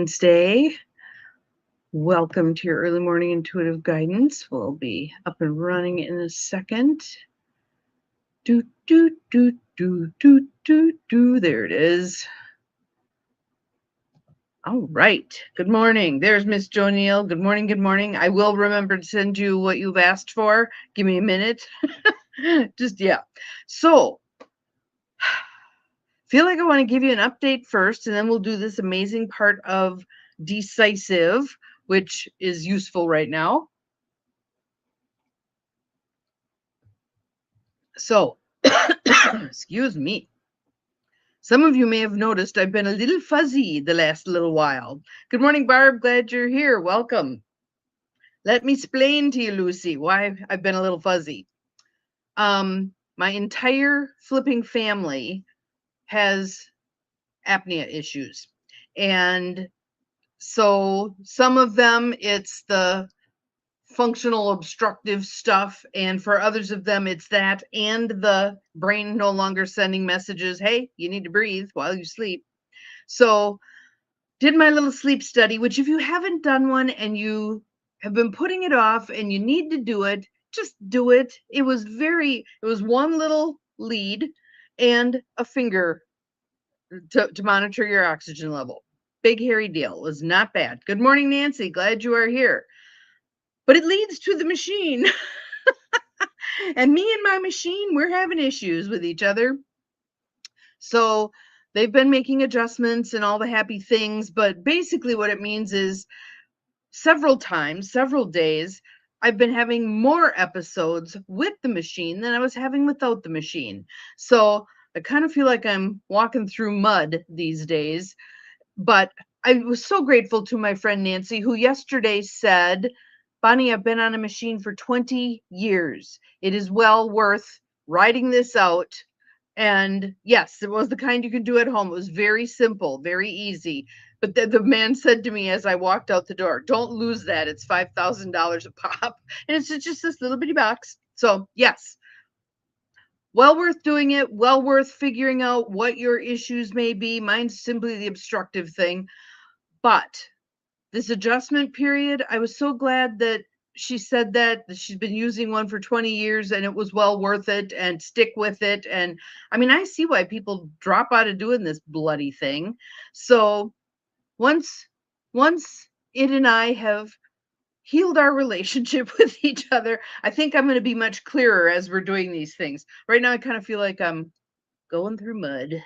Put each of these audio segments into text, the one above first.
Wednesday. Welcome to your early morning intuitive guidance. We'll be up and running in a second. Do, do, do, do, do, do, do. There it is. All right. Good morning. There's Miss Jo Neal. Good morning. Good morning. I will remember to send you what you've asked for. Give me a minute. So, feel like I want to give you an update first, and then we'll do this amazing part of Decisive, which is useful right now. So, excuse me. Some of you may have noticed I've been a little fuzzy the last little while. Good morning, Barb. Glad you're here. Welcome. Let me explain to you, Lucy, why I've been a little fuzzy. My entire flipping family has apnea issues. And so some of them, it's the functional obstructive stuff, and for others of them it's that and the brain no longer sending messages, hey, you need to breathe while you sleep. So did my little sleep study, which if you haven't done one and you have been putting it off and you need to do it, just do it. It was one little lead and a finger to monitor your oxygen level. Big hairy deal. It was not bad. Good morning, Nancy. Glad you are here. But it leads to the machine. And me and my machine, we're having issues with each other. So they've been making adjustments and all the happy things. But basically what it means is several days, I've been having more episodes with the machine than I was having without the machine. So I kind of feel like I'm walking through mud these days. But I was so grateful to my friend Nancy, who yesterday said, Bonnie, I've been on a machine for 20 years. It is well worth riding this out. And yes, it was the kind you could do at home. It was very simple, very easy. But the man said to me as I walked out the door, don't lose that. It's $5,000 a pop. And it's just this little bitty box. So yes, well worth doing it. Well worth figuring out what your issues may be. Mine's simply the obstructive thing. But this adjustment period, I was so glad that she said that she's been using one for 20 years and it was well worth it, and stick with it. And I mean, I see why people drop out of doing this bloody thing. So once it and I have healed our relationship with each other, I think I'm going to be much clearer as we're doing these things. Right now, I kind of feel like I'm going through mud.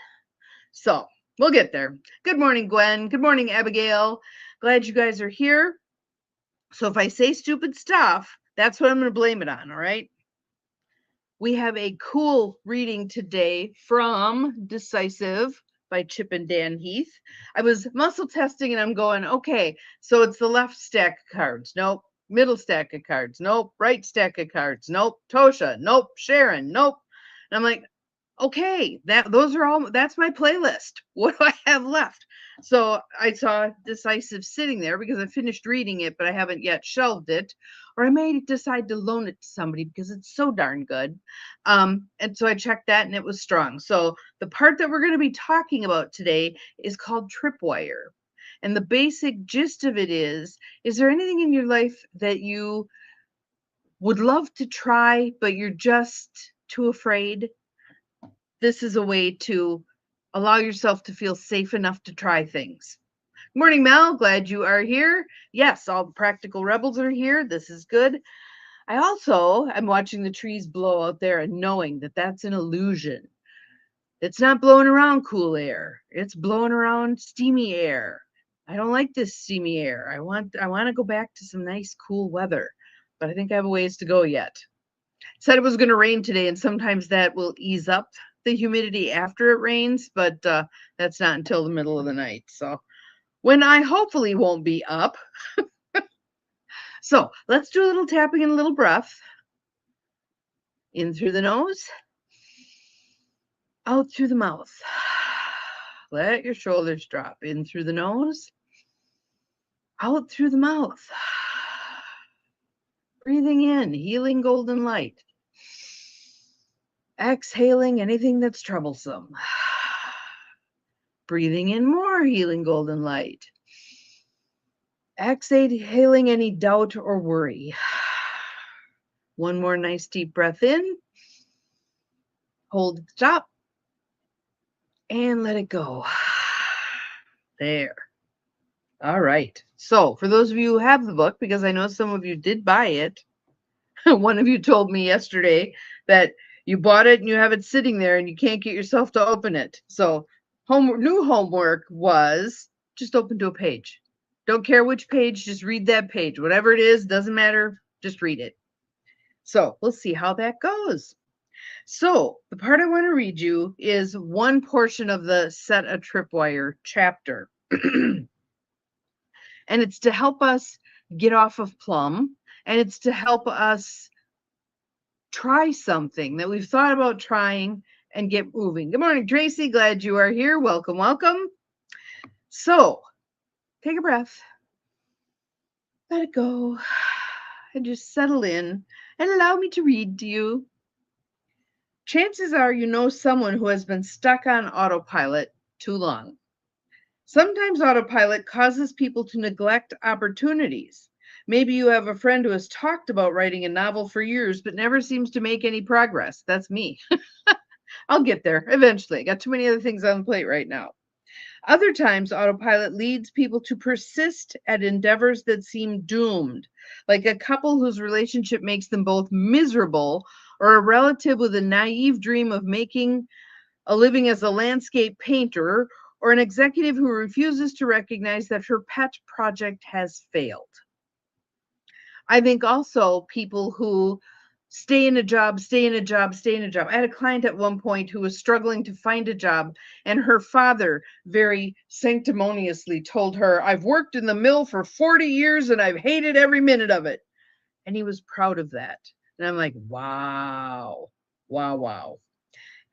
So we'll get there. Good morning, Gwen. Good morning, Abigail. Glad you guys are here. So if I say stupid stuff, that's what I'm going to blame it on, all right? We have a cool reading today from Decisive by Chip and Dan Heath. I was muscle testing and I'm going, okay, so it's the left stack of cards. Nope. Middle stack of cards. Nope. Right stack of cards. Nope. Tosha. Nope. Sharon. Nope. And I'm like, okay, that's my playlist. What do I have left? So I saw Decisive sitting there because I finished reading it, but I haven't yet shelved it. Or I may decide to loan it to somebody because it's so darn good. And so I checked that and it was strong. So the part that we're going to be talking about today is called Tripwire. And the basic gist of it is there anything in your life that you would love to try, but you're just too afraid? This is a way to allow yourself to feel safe enough to try things. Morning, Mel. Glad you are here. Yes, all the practical rebels are here. This is good. I also am watching the trees blow out there and knowing that that's an illusion. It's not blowing around cool air. It's blowing around steamy air. I don't like this steamy air. I want to go back to some nice cool weather, but I think I have a ways to go yet. Said it was going to rain today, and sometimes that will ease up the humidity after it rains, but that's not until the middle of the night. So when I hopefully won't be up. So let's do a little tapping and a little breath. In through the nose, out through the mouth. Let your shoulders drop. In through the nose, out through the mouth. Breathing in, healing golden light. Exhaling anything that's troublesome. Breathing in more healing golden light. Exhaling any doubt or worry. One more nice deep breath in. Hold at the top. And let it go. There. All right. So for those of you who have the book, because I know some of you did buy it, one of you told me yesterday that you bought it and you have it sitting there and you can't get yourself to open it. So new homework was just open to a page. Don't care which page, just read that page. Whatever it is, doesn't matter, just read it. So we'll see how that goes. So the part I want to read you is one portion of the Set a Tripwire chapter. And it's to help us get off of Plum, and it's to help us try something that we've thought about trying and get moving. Good morning, Tracy. Glad you are here. Welcome, welcome. So take a breath, let it go, and just settle in and allow me to read to you. Chances are you know someone who has been stuck on autopilot too long. Sometimes autopilot causes people to neglect opportunities. Maybe you have a friend who has talked about writing a novel for years, but never seems to make any progress. That's me. I'll get there eventually. Got too many other things on the plate right now. Other times, autopilot leads people to persist at endeavors that seem doomed, like a couple whose relationship makes them both miserable, or a relative with a naive dream of making a living as a landscape painter, or an executive who refuses to recognize that her pet project has failed. I think also people who stay in a job. I had a client at one point who was struggling to find a job, and her father very sanctimoniously told her, "I've worked in the mill for 40 years and I've hated every minute of it." And he was proud of that. And I'm like, wow, wow, wow.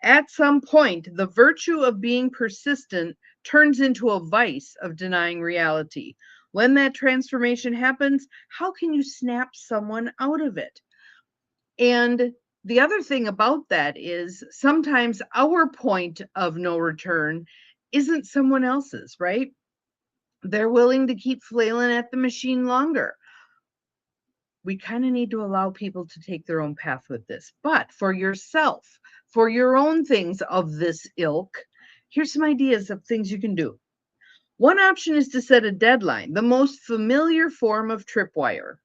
At some point, the virtue of being persistent turns into a vice of denying reality. When that transformation happens, how can you snap someone out of it? And the other thing about that is sometimes our point of no return isn't someone else's, right? They're willing to keep flailing at the machine longer. We kind of need to allow people to take their own path with this. But for yourself, for your own things of this ilk, here's some ideas of things you can do. One option is to set a deadline, the most familiar form of tripwire.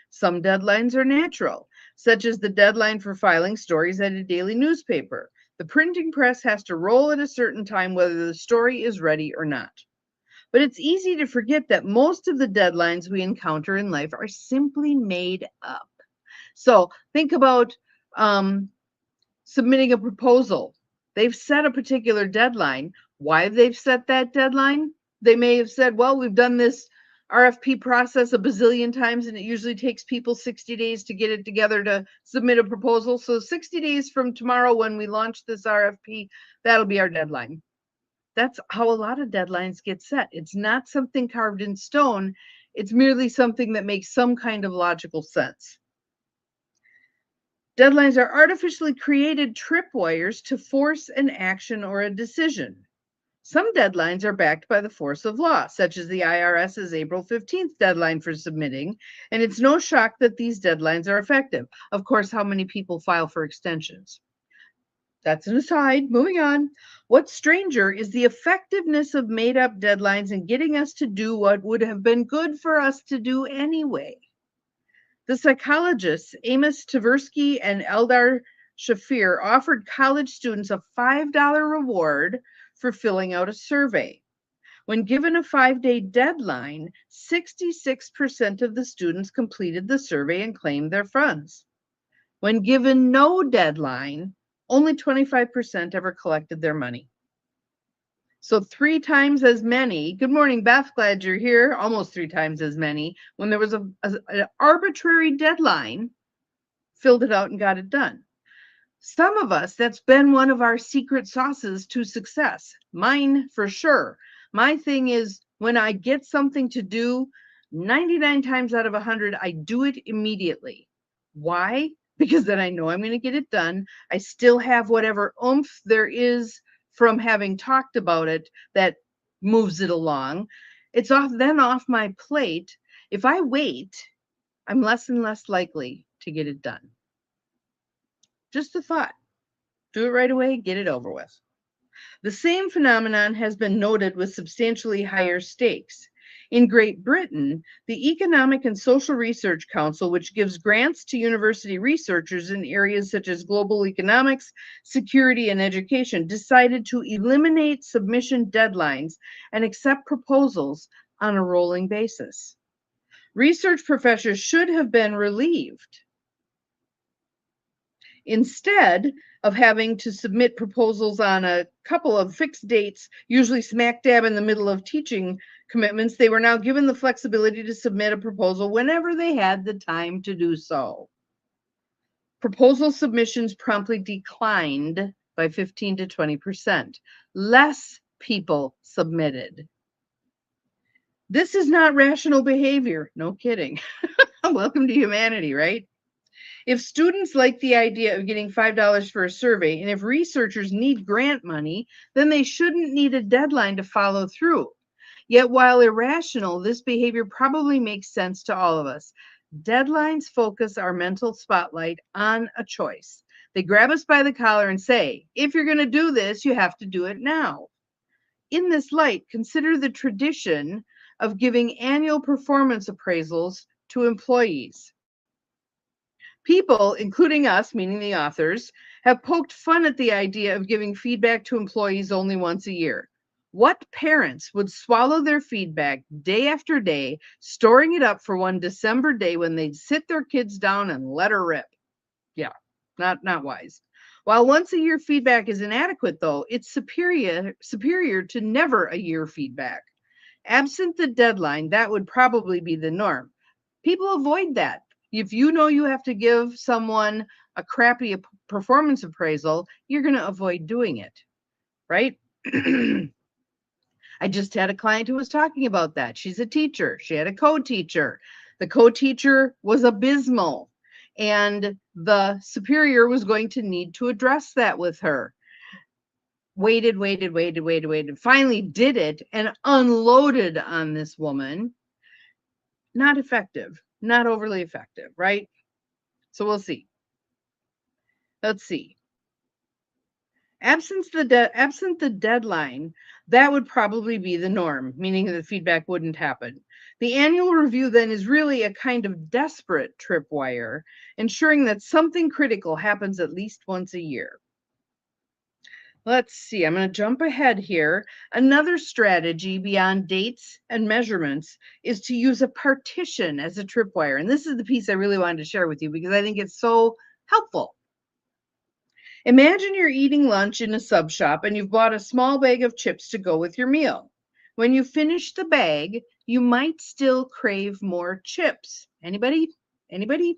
Some deadlines are natural, such as the deadline for filing stories at a daily newspaper. The printing press has to roll at a certain time whether the story is ready or not. But it's easy to forget that most of the deadlines we encounter in life are simply made up. So think about submitting a proposal. They've set a particular deadline. Why they've set that deadline? They may have said, well, we've done this RFP process a bazillion times, and it usually takes people 60 days to get it together to submit a proposal. So 60 days from tomorrow when we launch this RFP, that'll be our deadline. That's how a lot of deadlines get set. It's not something carved in stone. It's merely something that makes some kind of logical sense. Deadlines are artificially created tripwires to force an action or a decision. Some deadlines are backed by the force of law, such as the IRS's April 15th deadline for submitting, and it's no shock that these deadlines are effective. Of course, how many people file for extensions? That's an aside. Moving on. What's stranger is the effectiveness of made-up deadlines in getting us to do what would have been good for us to do anyway. The psychologists Amos Tversky and Eldar Shafir offered college students a $5 reward for filling out a survey. When given a 5-day deadline, 66% of the students completed the survey and claimed their funds. When given no deadline, only 25% ever collected their money. So 3 times as many, good morning, Beth, glad you're here, almost 3 times as many, when there was an arbitrary deadline, filled it out and got it done. Some of us, that's been one of our secret sauces to success. Mine for sure. My thing is when I get something to do, 99 times out of 100, I do it immediately. Why? Because then I know I'm going to get it done. I still have whatever oomph there is from having talked about it that moves it along. It's off my plate. If I wait, I'm less and less likely to get it done. Just a thought. Do it right away, get it over with. The same phenomenon has been noted with substantially higher stakes. In Great Britain, the Economic and Social Research Council, which gives grants to university researchers in areas such as global economics, security, and education, decided to eliminate submission deadlines and accept proposals on a rolling basis. Research professors should have been relieved. Instead of having to submit proposals on a couple of fixed dates, usually smack dab in the middle of teaching commitments, they were now given the flexibility to submit a proposal whenever they had the time to do so. Proposal submissions promptly declined by 15 to 20%. Less people submitted. This is not rational behavior. No kidding. Welcome to humanity, right? If students like the idea of getting $5 for a survey, and if researchers need grant money, then they shouldn't need a deadline to follow through. Yet while irrational, this behavior probably makes sense to all of us. Deadlines focus our mental spotlight on a choice. They grab us by the collar and say, if you're going to do this, you have to do it now. In this light, consider the tradition of giving annual performance appraisals to employees. People, including us, meaning the authors, have poked fun at the idea of giving feedback to employees only once a year. What parents would swallow their feedback day after day, storing it up for one December day when they'd sit their kids down and let her rip? Yeah, not wise. While once a year feedback is inadequate, though, it's superior to never a year feedback. Absent the deadline, that would probably be the norm. People avoid that. If you know you have to give someone a crappy performance appraisal, you're going to avoid doing it, right? I just had a client who was talking about that. She's a teacher. She had a co-teacher. The co-teacher was abysmal, and the superior was going to need to address that with her. Waited, finally did it and unloaded on this woman. Not effective, not overly effective, right? So we'll see. Let's see. Absent the deadline, that would probably be the norm, meaning that feedback wouldn't happen. The annual review then is really a kind of desperate tripwire, ensuring that something critical happens at least once a year. Let's see, I'm going to jump ahead here. Another strategy beyond dates and measurements is to use a partition as a tripwire. And this is the piece I really wanted to share with you because I think it's so helpful. Imagine you're eating lunch in a sub shop and you've bought a small bag of chips to go with your meal. When you finish the bag, you might still crave more chips. Anybody? Anybody?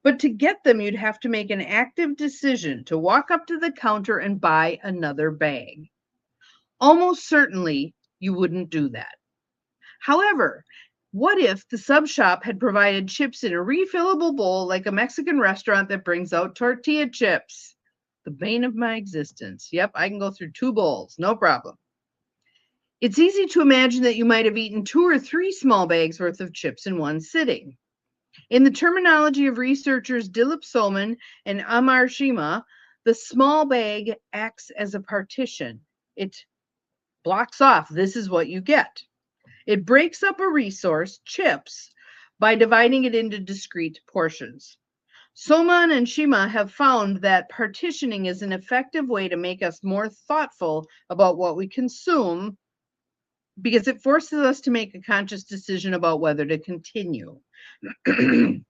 But to get them, you'd have to make an active decision to walk up to the counter and buy another bag. Almost certainly, you wouldn't do that. However, what if the sub shop had provided chips in a refillable bowl like a Mexican restaurant that brings out tortilla chips? The bane of my existence. Yep, I can go through 2 bowls, no problem. It's easy to imagine that you might have eaten 2 or 3 small bags worth of chips in one sitting. In the terminology of researchers Dilip Soman and Amar Shima, the small bag acts as a partition. It blocks off, this is what you get. It breaks up a resource, chips, by dividing it into discrete portions. Soman and Shima have found that partitioning is an effective way to make us more thoughtful about what we consume because it forces us to make a conscious decision about whether to continue. And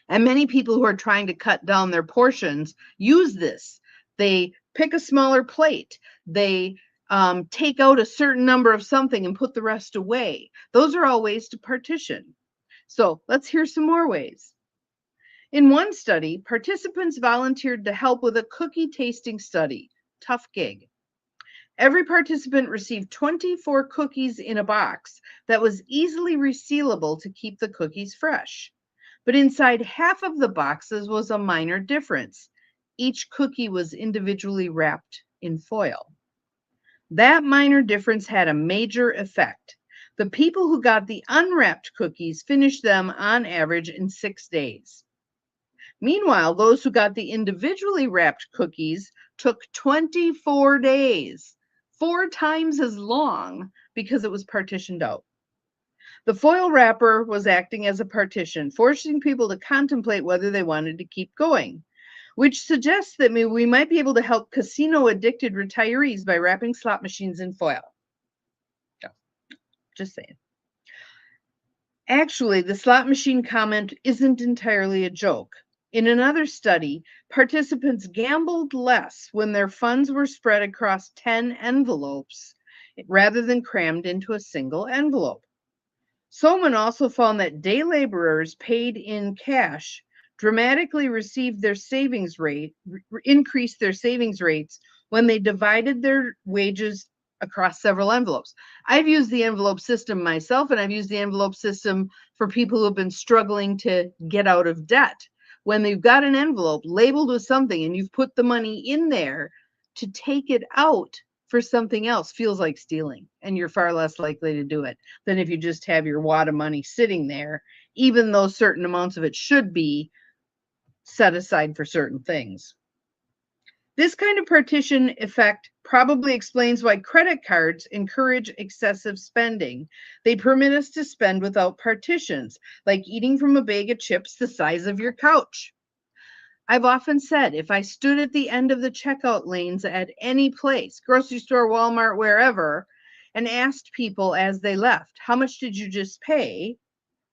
many people who are trying to cut down their portions use this. They pick a smaller plate. They take out a certain number of something and put the rest away. Those are all ways to partition. So let's hear some more ways. In one study, participants volunteered to help with a cookie tasting study. Tough gig. Every participant received 24 cookies in a box that was easily resealable to keep the cookies fresh. But inside half of the boxes was a minor difference. Each cookie was individually wrapped in foil. That minor difference had a major effect. The people who got the unwrapped cookies finished them on average in 6 days. Meanwhile, those who got the individually wrapped cookies took 24 days, 4 times as long because it was partitioned out. The foil wrapper was acting as a partition, forcing people to contemplate whether they wanted to keep going, which suggests that maybe we might be able to help casino-addicted retirees by wrapping slot machines in foil. Yeah, just saying. Actually, the slot machine comment isn't entirely a joke. In another study, participants gambled less when their funds were spread across 10 envelopes rather than crammed into a single envelope. Soman also found that day laborers paid in cash dramatically received their savings rate, increased their savings rates when they divided their wages across several envelopes. I've used the envelope system myself, and I've used the envelope system for people who have been struggling to get out of debt. When they've got an envelope labeled with something and you've put the money in there, to take it out for something else feels like stealing, and you're far less likely to do it than if you just have your wad of money sitting there, even though certain amounts of it should be set aside for certain things. This kind of partition effect probably explains why credit cards encourage excessive spending. They permit us to spend without partitions, like eating from a bag of chips the size of your couch. I've often said if I stood at the end of the checkout lanes at any place, grocery store, Walmart, wherever, and asked people as they left, how much did you just pay?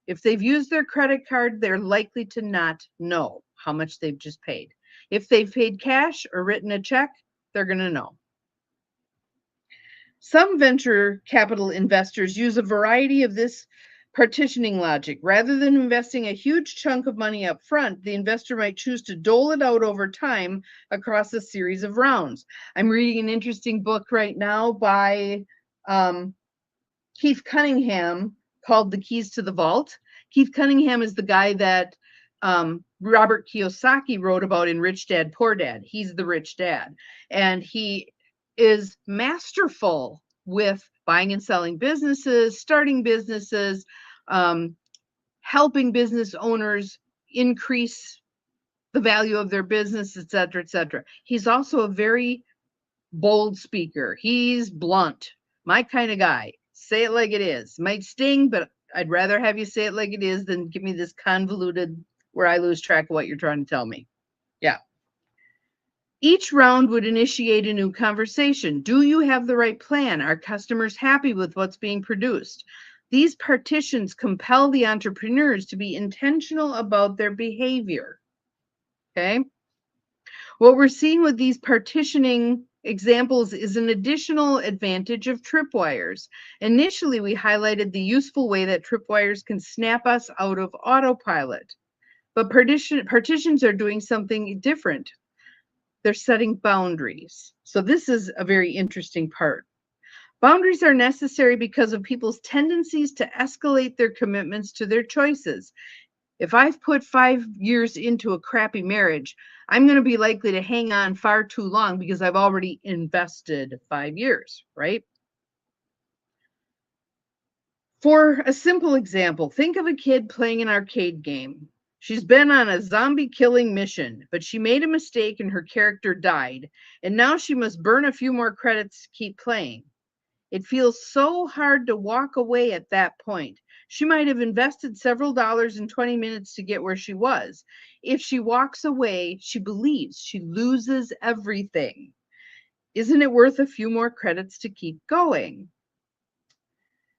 If they've used their credit card, they're likely to not know how much they've just paid. If they've paid cash or written a check, they're going to know. Some venture capital investors use a variety of this partitioning logic. Rather than investing a huge chunk of money up front, the investor might choose to dole it out over time across a series of rounds. I'm reading an interesting book right now by Heath Cunningham called The Keys to the Vault. Keith Cunningham is the guy that Robert Kiyosaki wrote about in Rich Dad, Poor Dad. He's the rich dad. And he is masterful with buying and selling businesses, starting businesses, helping business owners increase the value of their business, et cetera, et cetera. He's also a very bold speaker. He's blunt, my kind of guy. Say it like it is. Might sting, but I'd rather have you say it like it is than give me this convoluted where I lose track of what you're trying to tell me. Yeah. Each round would initiate a new conversation. Do you have the right plan? Are customers happy with what's being produced? These partitions compel the entrepreneurs to be intentional about their behavior. Okay. What we're seeing with these partitioning examples is an additional advantage of tripwires. Initially, we highlighted the useful way that tripwires can snap us out of autopilot. But partitions are doing something different. They're setting boundaries. So this is a very interesting part. Boundaries are necessary because of people's tendencies to escalate their commitments to their choices. If I've put 5 years into a crappy marriage, I'm going to be likely to hang on far too long because I've already invested 5 years, right? For a simple example, think of a kid playing an arcade game. She's been on a zombie killing mission, but she made a mistake and her character died, and now she must burn a few more credits to keep playing. It feels so hard to walk away at that point. She might have invested several dollars in 20 minutes to get where she was. If she walks away, she believes she loses everything. Isn't it worth a few more credits to keep going?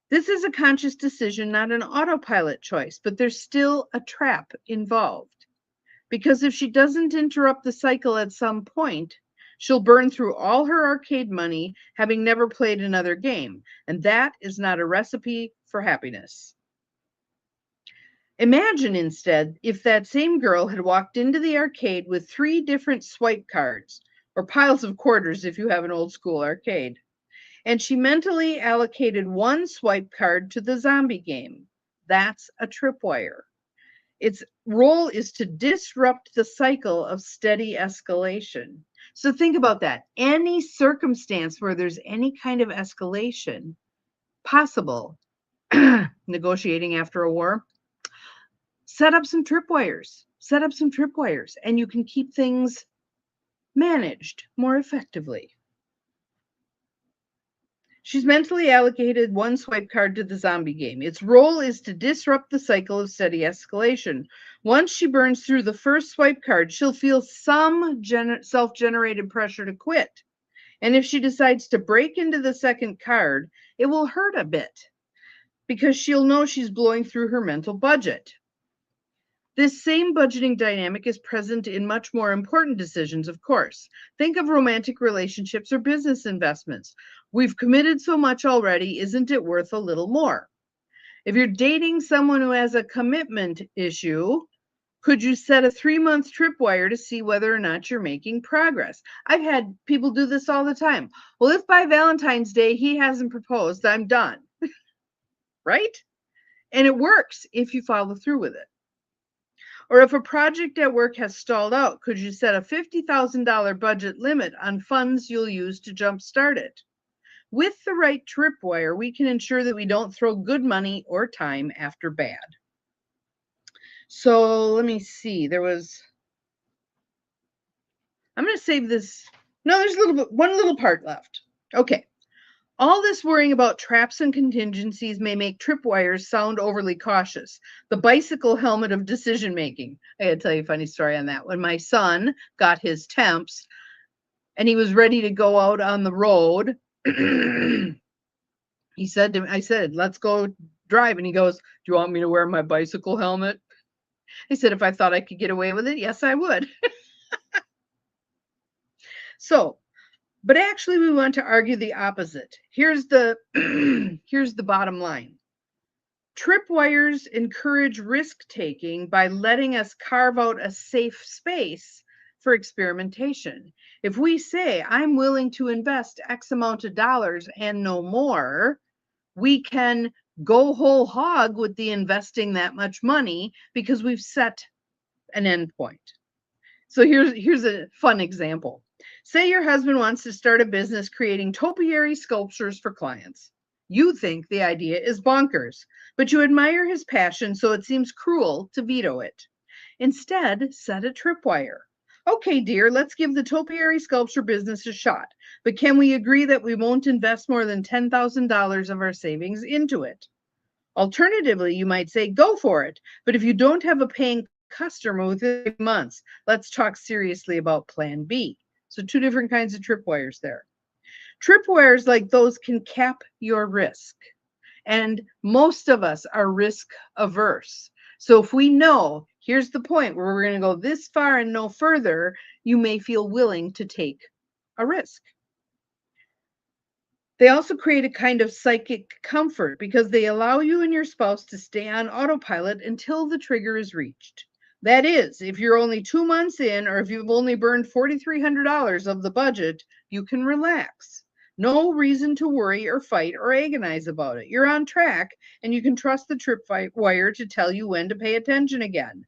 This is a conscious decision, not an autopilot choice, but there's still a trap involved. Because if she doesn't interrupt the cycle at some point, she'll burn through all her arcade money, having never played another game. And that is not a recipe for happiness. Imagine instead if that same girl had walked into the arcade with 3 different swipe cards, or piles of quarters if you have an old school arcade. And she mentally allocated 1 swipe card to the zombie game. That's a tripwire. Its role is to disrupt the cycle of steady escalation. So think about that. Any circumstance where there's any kind of escalation possible negotiating after a war. Set up some tripwires. Set up some tripwires, and you can keep things managed more effectively. She's mentally allocated one swipe card to the zombie game. Its role is to disrupt the cycle of steady escalation. Once she burns through the first swipe card, she'll feel some self-generated pressure to quit. And if she decides to break into the second card, it will hurt a bit because she'll know she's blowing through her mental budget. This same budgeting dynamic is present in much more important decisions, of course. Think of romantic relationships or business investments. We've committed so much already, isn't it worth a little more? If you're dating someone who has a commitment issue, could you set a 3-month tripwire to see whether or not you're making progress? I've had people do this all the time. Well, if by Valentine's Day he hasn't proposed, I'm done. Right? And it works if you follow through with it. Or if a project at work has stalled out, could you set a $50,000 budget limit on funds you'll use to jumpstart it? With the right tripwire, we can ensure that we don't throw good money or time after bad. So let me see. I'm going to save this. No, there's one little part left. Okay. All this worrying about traps and contingencies may make tripwires sound overly cautious. The bicycle helmet of decision making. I gotta tell you a funny story on that. When my son got his temps and he was ready to go out on the road, he said to me, I said, let's go drive. And he goes, do you want me to wear my bicycle helmet? I said, if I thought I could get away with it, yes, I would. But actually, we want to argue the opposite. Here's the bottom line. Tripwires encourage risk-taking by letting us carve out a safe space for experimentation. If we say, I'm willing to invest X amount of dollars and no more, we can go whole hog with the investing that much money because we've set an end point. So here's a fun example. Say your husband wants to start a business creating topiary sculptures for clients. You think the idea is bonkers, but you admire his passion, so it seems cruel to veto it. Instead, set a tripwire. Okay, dear, let's give the topiary sculpture business a shot, but can we agree that we won't invest more than $10,000 of our savings into it? Alternatively, you might say, go for it, but if you don't have a paying customer within 3 months, let's talk seriously about plan B. So 2 different kinds of tripwires there. Tripwires like those can cap your risk. And most of us are risk averse. So if we know, here's the point where we're going to go this far and no further, you may feel willing to take a risk. They also create a kind of psychic comfort because they allow you and your spouse to stay on autopilot until the trigger is reached. That is, if you're only 2 months in, or if you've only burned $4,300 of the budget, you can relax. No reason to worry or fight or agonize about it. You're on track, and you can trust the tripwire to tell you when to pay attention again.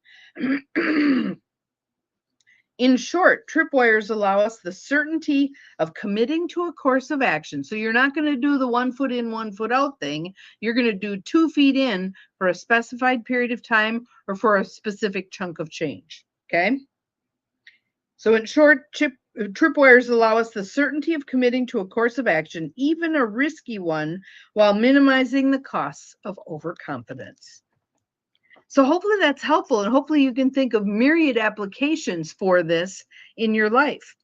In short, tripwires allow us the certainty of committing to a course of action. So you're not going to do the 1 foot in, 1 foot out thing. You're going to do 2 feet in for a specified period of time or for a specific chunk of change. Okay. So in short, tripwires allow us the certainty of committing to a course of action, even a risky one, while minimizing the costs of overconfidence. So hopefully that's helpful, and hopefully you can think of myriad applications for this in your life.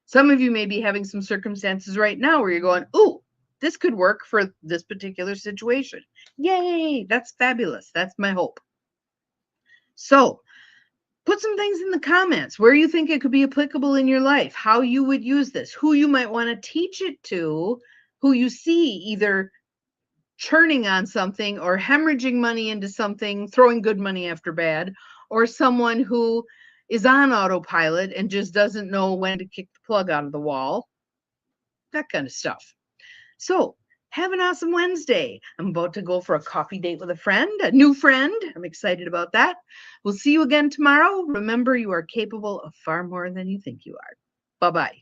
Some of you may be having some circumstances right now where you're going, ooh, this could work for this particular situation. Yay, that's fabulous. That's my hope. So put some things in the comments where you think it could be applicable in your life, how you would use this, who you might want to teach it to, who you see either churning on something or hemorrhaging money into something, throwing good money after bad, or someone who is on autopilot and just doesn't know when to kick the plug out of the wall, that kind of stuff. So have an awesome Wednesday. I'm about to go for a coffee date with a friend, a new friend. I'm excited about that. We'll see you again tomorrow. Remember, you are capable of far more than you think you are. Bye-bye.